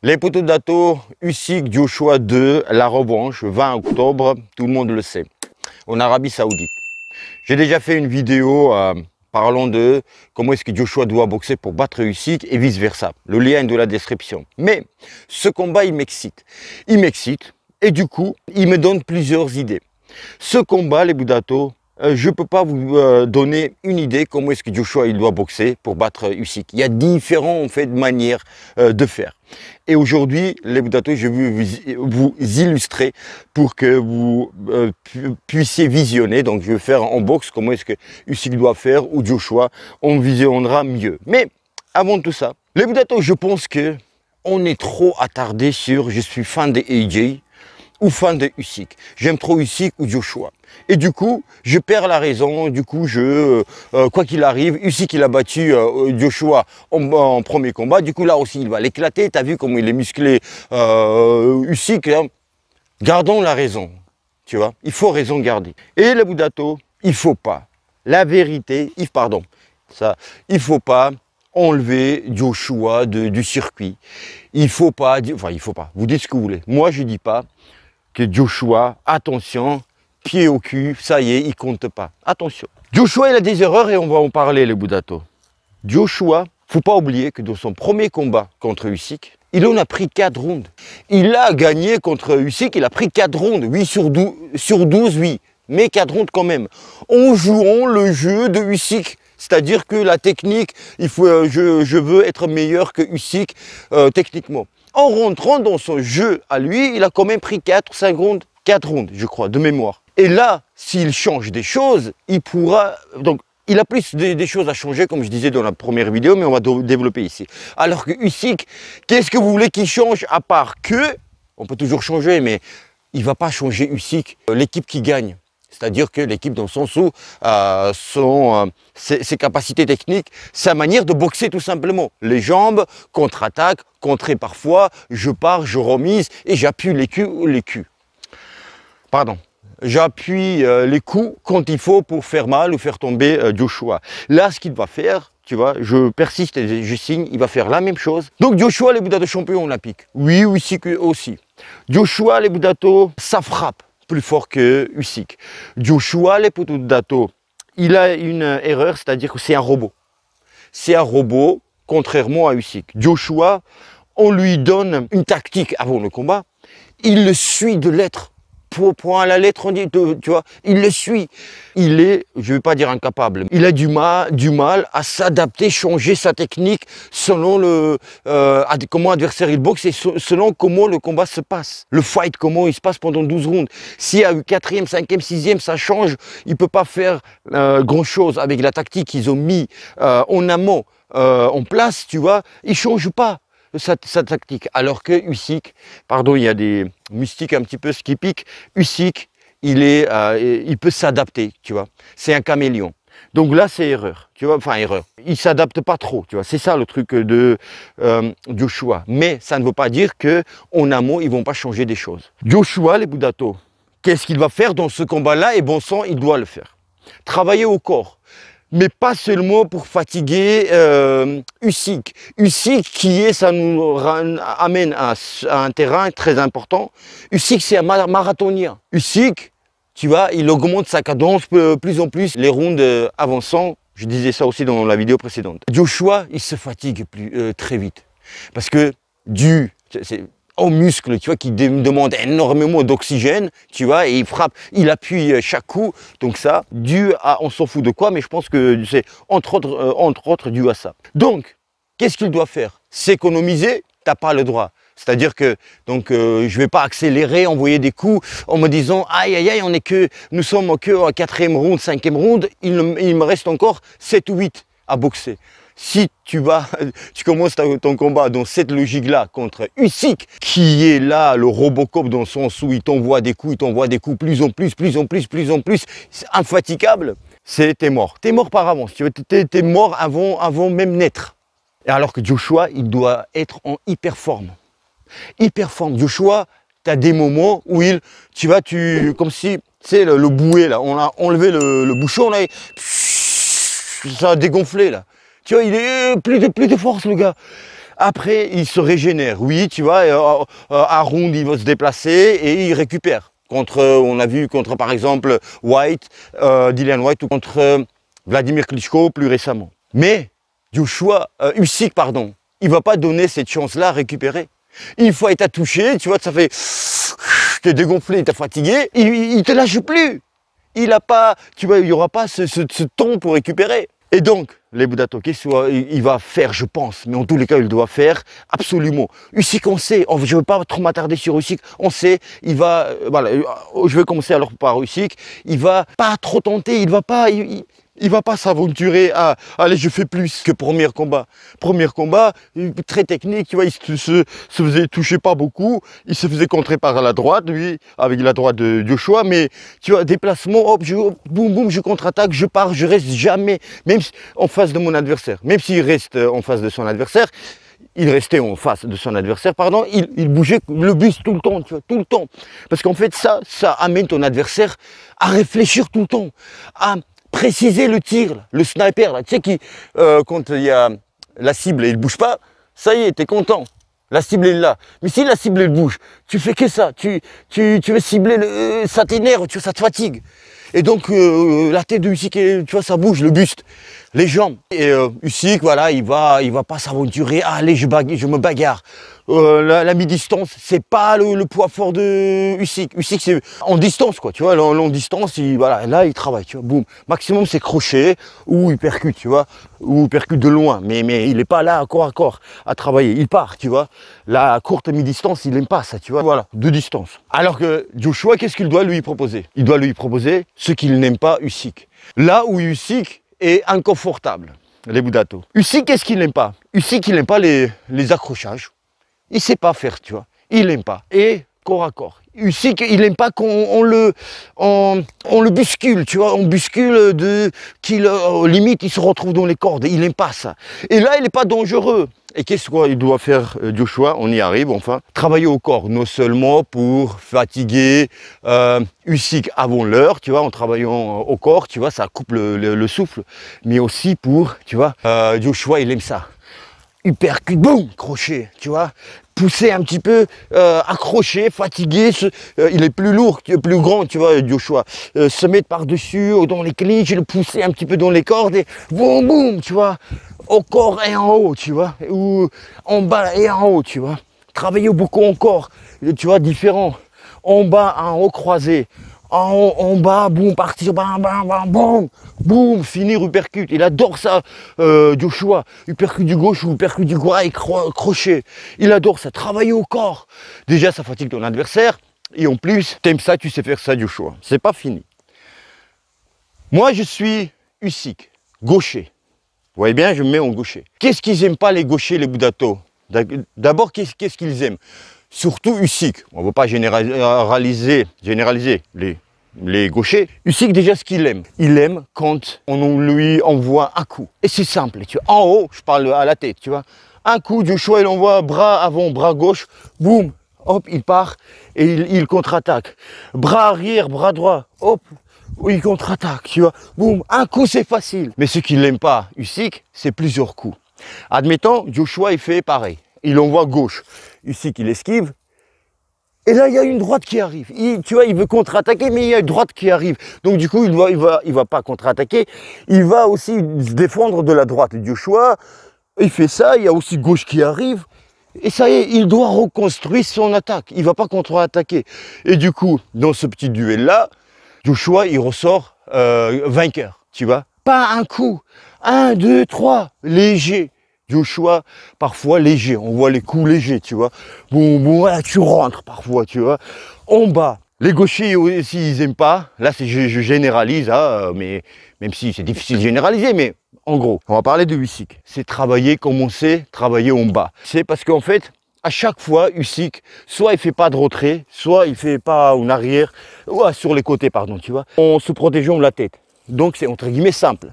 Les poteaux d'Ato, Usyk, Joshua 2, la revanche, 20 octobre, tout le monde le sait, en Arabie Saoudite. J'ai déjà fait une vidéo parlant de comment est-ce que Joshua doit boxer pour battre Usyk et vice versa. Le lien est dans la description. Mais ce combat, il m'excite. Il m'excite et du coup, il me donne plusieurs idées. Ce combat, les Boudato, je ne peux pas vous donner une idée comment est-ce que Joshua il doit boxer pour battre Usyk. Il y a différentes en fait, manières de faire. Et aujourd'hui, les Boudato, je vais vous illustrer pour que vous puissiez visionner. Donc, je vais faire en boxe comment est-ce que Usyk doit faire ou Joshua, on visionnera mieux. Mais avant tout ça, les Boudato, je pense que on est trop attardé sur je suis fan de AJ ou fan de Usyk. J'aime trop Usyk ou Joshua. Et du coup, je perds la raison. Du coup, quoi qu'il arrive, Usyk il a battu Joshua en premier combat. Du coup, là aussi, il va l'éclater. Tu as vu comment il est musclé, Usyk. Hein. Gardons la raison, tu vois. Il faut raison garder. Et les Boudato, il faut pas. La vérité, il faut pas enlever Joshua du circuit. Il faut pas, vous dites ce que vous voulez. Moi, je dis pas que Joshua, attention, pied au cul, ça y est, il compte pas. Attention. Joshua, il a des erreurs et on va en parler, les Boudato. Joshua, faut pas oublier que dans son premier combat contre Usyk, il en a pris 4 rounds. Il a gagné contre Usyk, il a pris 4 rounds, 8 sur 12, oui, mais 4 rounds quand même. En jouant le jeu de Usyk. C'est-à-dire que la technique, je veux être meilleur que Usyk techniquement. En rentrant dans son jeu à lui, il a quand même pris 4 rounds, je crois, de mémoire. Et là, s'il change des choses, il pourra... Donc, il a plus des choses à changer, comme je disais dans la première vidéo, mais on va développer ici. Alors que Usyk, qu'est-ce que vous voulez qu'il change à part que... On peut toujours changer, mais il ne va pas changer Usyk, l'équipe qui gagne. C'est-à-dire que l'équipe, dans le sens où ses capacités techniques, sa manière de boxer tout simplement. Les jambes, contre-attaque, contrer parfois, je pars, je remise et j'appuie les culs. Pardon. J'appuie les coups quand il faut pour faire mal ou faire tomber Joshua. Là, ce qu'il va faire, tu vois, je persiste et je signe, il va faire la même chose. Donc Joshua, les Boudato champion olympique. Oui, Usyk aussi. Joshua, les Boudato, ça frappe plus fort que Usyk. Joshua, les poteaux d'Ato, il a une erreur, c'est-à-dire que c'est un robot. C'est un robot, contrairement à Usyk. Joshua, on lui donne une tactique avant le combat, il le suit de lettres. Point à la lettre, on dit, tu vois, il le suit. Il est, je ne vais pas dire incapable, il a du mal à s'adapter, changer sa technique selon comment l'adversaire il boxe et selon comment le combat se passe. Le fight, comment il se passe pendant 12 rounds. S'il y a eu 4e, 5e, 6e, ça change. Il ne peut pas faire grand-chose avec la tactique qu'ils ont mis en amont en place, tu vois. Il ne change pas sa tactique. Alors que Usyk, pardon, il y a des mystiques un petit peu ce qui pique, Usyk, il peut s'adapter, tu vois. C'est un caméléon. Donc là, c'est erreur, tu vois, enfin erreur. Il ne s'adapte pas trop, tu vois. C'est ça le truc de Joshua. Mais ça ne veut pas dire qu'en amont, ils ne vont pas changer des choses. Joshua, les Boudato, qu'est-ce qu'il va faire dans ce combat-là? Et bon sang, il doit le faire. Travailler au corps. Mais pas seulement pour fatiguer Usyk. Usyk ça nous amène à un terrain très important. Usyk, c'est un marathonien. Usyk, tu vois, il augmente sa cadence plus en plus, les rounds avançant. Je disais ça aussi dans la vidéo précédente. Joshua, il se fatigue très vite. Parce que aux muscles, tu vois, qui demande énormément d'oxygène, tu vois, et il frappe, il appuie chaque coup. Donc ça, dû à, on s'en fout de quoi, mais je pense que c'est entre autres dû à ça. Donc, qu'est-ce qu'il doit faire? S'économiser, t'as pas le droit. C'est-à-dire que, donc, je vais pas accélérer, envoyer des coups en me disant, aïe, aïe, aïe, nous sommes que à 4e round, 5e round, il me reste encore 7 ou 8 à boxer. Si tu commences ton combat dans cette logique-là contre Usyk, qui est là, le Robocop, dans le sens où il t'envoie des coups, plus en plus, c'est infatigable, t'es mort. T'es mort par avance, t'es mort avant même naître. Et alors que Joshua, il doit être en hyper forme. Hyper forme. Joshua, tu as des moments où comme si, tu sais, le bouet, là, on a enlevé le bouchon, là, et ça a dégonflé, là. Tu vois, il est plus de force, le gars. Après, il se régénère. Oui, tu vois, Haroun, il va se déplacer et il récupère. On a vu contre, par exemple, Dillian Whyte ou contre Vladimir Klitschko plus récemment. Mais Usyk, pardon, il ne va pas donner cette chance-là à récupérer. Une fois il t'a touché, tu vois, ça fait... T'es dégonflé, t'es fatigué, il ne te lâche plus. Il a pas, tu vois, il n'y aura pas ce temps pour récupérer. Et donc, les Budato, qu'est-ce qu'il va faire, je pense, mais en tous les cas, il doit faire absolument. Usyk, on sait, je ne veux pas trop m'attarder sur Usyk, on sait, il va, voilà, je vais commencer alors par Usyk, il va pas trop tenter, il va pas s'aventurer à, allez, je fais plus que premier combat. Premier combat, très technique, tu vois, il se faisait toucher pas beaucoup, il se faisait contrer par la droite, lui, avec la droite de Joshua, mais tu vois, déplacement, hop, boum, boum, je contre-attaque, je pars, je reste jamais, même en face de mon adversaire, même s'il reste en face de son adversaire, il restait en face de son adversaire, pardon, il bougeait le buste tout le temps, tu vois, tout le temps. Parce qu'en fait, ça amène ton adversaire à réfléchir tout le temps, à préciser le tir, là, le sniper, là, tu sais, quand il y a la cible et il ne bouge pas, ça y est, tu es content. La cible est là. Mais si la cible elle bouge, tu fais que ça. Tu veux cibler, ça t'énerve, ça te fatigue. Et donc, la tête de Usyk, tu vois, ça bouge, le buste, les jambes. Et Usyk, voilà, il va pas s'aventurer. Ah, allez, je me bagarre. La mi-distance, c'est pas le poids fort de Usyk. Usyk, c'est en distance, quoi, tu vois, en longue distance, voilà, là, il travaille, tu vois, boum. Maximum, c'est crochet, ou il percute, tu vois, ou il percute de loin, mais il n'est pas là, corps à corps, à travailler. Il part, tu vois. La courte mi-distance, il n'aime pas ça, tu vois, voilà, de distance. Alors que Joshua, qu'est-ce qu'il doit lui proposer? Il doit lui proposer ce qu'il n'aime pas, Usyk. Là où Usyk est inconfortable, les Budato. Usyk, qu'est-ce qu'il n'aime pas? Usyk, il n'aime pas les accrochages. Il ne sait pas faire, tu vois. Il n'aime pas. Et corps à corps. Usyk, il n'aime pas qu'on le bouscule, tu vois. On bouscule limite, il se retrouve dans les cordes. Il n'aime pas ça. Et là, il n'est pas dangereux. Et qu'est-ce qu'il doit faire, Joshua? On y arrive, enfin. Travailler au corps, non seulement pour fatiguer Usyk avant l'heure, tu vois, en travaillant au corps, tu vois, ça coupe le souffle. Mais aussi pour, tu vois, Joshua, il aime ça. Hypercute, boum, crochet, tu vois, pousser un petit peu, accrocher, fatigué, il est plus lourd, plus grand, tu vois, Joshua, se mettre par-dessus, dans les clinches, le pousser un petit peu dans les cordes, et boum, boum, tu vois, au corps et en haut, tu vois, ou en bas et en haut, tu vois, travailler beaucoup encore, tu vois, différent, en bas, en haut, croisé, en bas, boum, partir, bam, bam, bam, boum, boum, finir uppercut. Il adore ça, Joshua, uppercut du gauche ou uppercut du droit et crochet. Il adore ça, travailler au corps. Déjà, ça fatigue ton adversaire, et en plus, t'aimes ça, tu sais faire ça, Joshua. C'est pas fini. Moi, je suis Usyk, gaucher. Vous voyez bien, je me mets en gaucher. Qu'est-ce qu'ils n'aiment pas, les gauchers, les Budato? D'abord, qu'est-ce qu'ils aiment? Surtout Usyk. On ne va pas généraliser les gauchers. Usyk, déjà, ce qu'il aime. Il aime quand on lui envoie un coup. Et c'est simple, tu vois. En haut, je parle à la tête, tu vois. Un coup, Joshua, il envoie bras avant, bras gauche, boum, hop, il part et il contre-attaque. Bras arrière, bras droit, hop, il contre-attaque, tu vois. Boum, un coup, c'est facile. Mais ce qu'il n'aime pas, Usyk, c'est plusieurs coups. Admettons, Joshua, il fait pareil. Il envoie gauche. Usyk, il esquive. Et là, il y a une droite qui arrive. Tu vois, il veut contre-attaquer, mais il y a une droite qui arrive. Donc, du coup, il va pas contre-attaquer. Il va aussi se défendre de la droite. Joshua, il fait ça. Il y a aussi gauche qui arrive. Et ça y est, il doit reconstruire son attaque. Il ne va pas contre-attaquer. Et du coup, dans ce petit duel-là, Joshua, il ressort vainqueur. Tu vois, pas un coup. 1, 2, 3, léger. Joshua, parfois léger, on voit les coups légers, tu vois. Bon, voilà, tu rentres parfois, tu vois. En bas, les gauchers aussi, ils n'aiment pas. Là, je généralise, hein, mais même si c'est difficile de généraliser, mais en gros, on va parler de Usyk. C'est travailler comme on sait, travailler en bas. C'est parce qu'en fait, à chaque fois, Usyk, soit il fait pas de retrait, soit il fait pas en arrière, ou sur les côtés, pardon, tu vois, en se protégeant la tête. Donc c'est entre guillemets simple.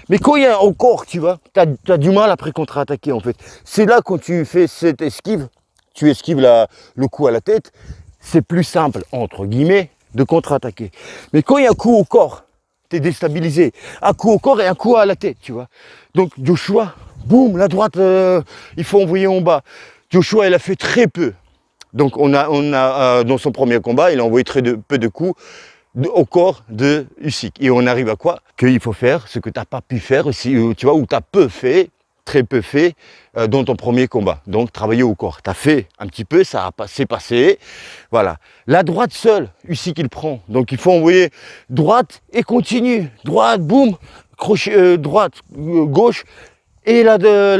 Mais quand il y a un corps, tu vois, tu as du mal après contre-attaquer en fait. C'est là quand tu fais cette esquive, tu esquives le coup à la tête, c'est plus simple, entre guillemets, de contre-attaquer. Mais quand il y a un coup au corps, tu es déstabilisé. Un coup au corps et un coup à la tête, tu vois. Donc Joshua, boum, la droite, il faut envoyer en bas. Joshua, il a fait très peu. Donc on a dans son premier combat, il a envoyé peu de coups au corps de Usyk. Et on arrive à quoi? Qu'il faut faire ce que tu n'as pas pu faire aussi, tu vois, ou tu as très peu fait dans ton premier combat. Donc travailler au corps. Tu as fait un petit peu, ça a passé. Voilà. La droite seule, Usyk il prend. Donc il faut envoyer droite et continue. Droite, boum, crochet, droite, gauche. Et la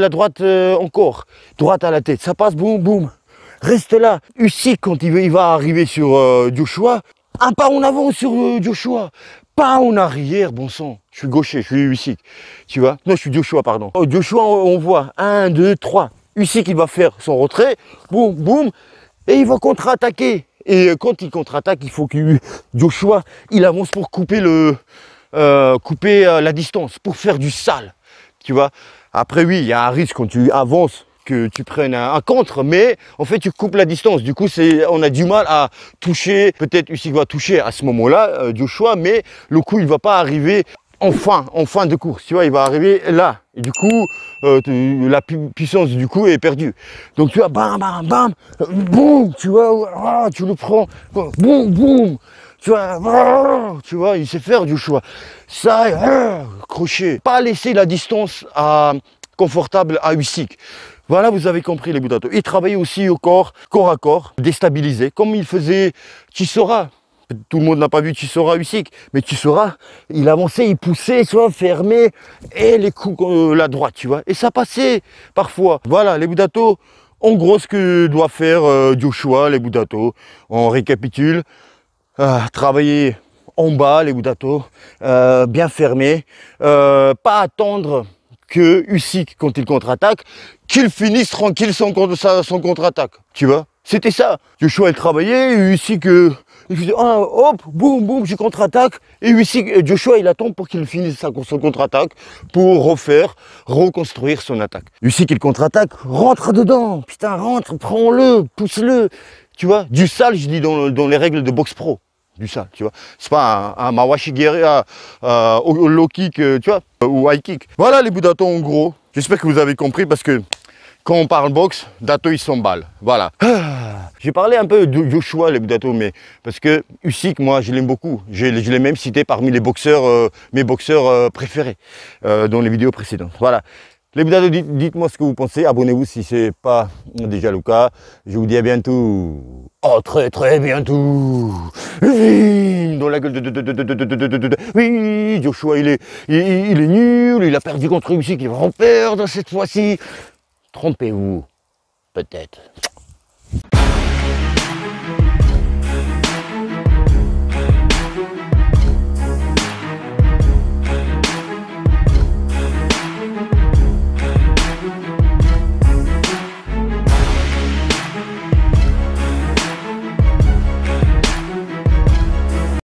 droite encore. Droite à la tête. Ça passe, boum, boum. Reste là. Usyk, quand il va arriver sur Joshua, un pas en avant sur Joshua. Pas en arrière, bon sang. Je suis gaucher, je suis Usyk. Tu vois? Non, je suis Joshua, pardon. Joshua, on voit 1, 2, 3. Usyk, il va faire son retrait. Boum, boum. Et il va contre-attaquer. Et quand il contre-attaque, il faut que Joshua, il avance pour couper la distance, pour faire du sale. Tu vois? Après, oui, il y a un risque quand tu avances que tu prennes un contre, mais en fait, tu coupes la distance. Du coup, on a du mal à toucher. Peut-être Usyk va toucher à ce moment-là, Joshua, mais le coup, il ne va pas arriver en fin de course. Tu vois, il va arriver là. Et du coup, la puissance du coup est perdue. Donc, tu vois, bam, bam, bam, boum, tu vois, tu le prends, boum, boum. Tu vois, il sait faire Joshua. Ça, crochet. Pas laisser la distance confortable à Usyk. Voilà, vous avez compris les Budato. Il travaillait aussi au corps à corps, déstabilisé, comme il faisait Chisora. Tout le monde n'a pas vu Chisora Usyk, mais Chisora, il avançait, il poussait, tu vois, fermé, et les coups la droite, tu vois. Et ça passait parfois. Voilà, les Budato, en gros, ce que doit faire Joshua, les Budato. On récapitule. Travailler en bas, les Budato, bien fermé, pas attendre que Usyk, quand il contre-attaque, qu'il finisse tranquille son contre-attaque, tu vois. C'était ça. Joshua, il travaillait, et Usyk, il faisait, hop, boum, boum, je contre-attaque, et Usyk, Joshua, il attend pour qu'il finisse son contre-attaque, pour reconstruire son attaque. Usyk, il contre-attaque, rentre dedans, putain, rentre, prends-le, pousse-le, tu vois. Du sale, je dis dans les règles de boxe pro. Du sale, tu vois. C'est pas un Mawashigiri au low kick, tu vois, ou high kick. Voilà les Budato en gros. J'espère que vous avez compris parce que quand on parle boxe, Dato il s'emballe. Voilà. J'ai parlé un peu de Joshua, les Budato, mais parce que Usyk, moi, je l'aime beaucoup. Je l'ai même cité parmi les boxeurs, mes boxeurs préférés dans les vidéos précédentes. Voilà. Les Budato, dites-moi ce que vous pensez. Abonnez-vous si ce n'est pas déjà le cas. Je vous dis à bientôt. Oh, très bientôt. Dans la gueule de... Oui, Joshua, il est nul. Il a perdu contre Usyk. Il va en perdre cette fois-ci. Trompez-vous, peut-être.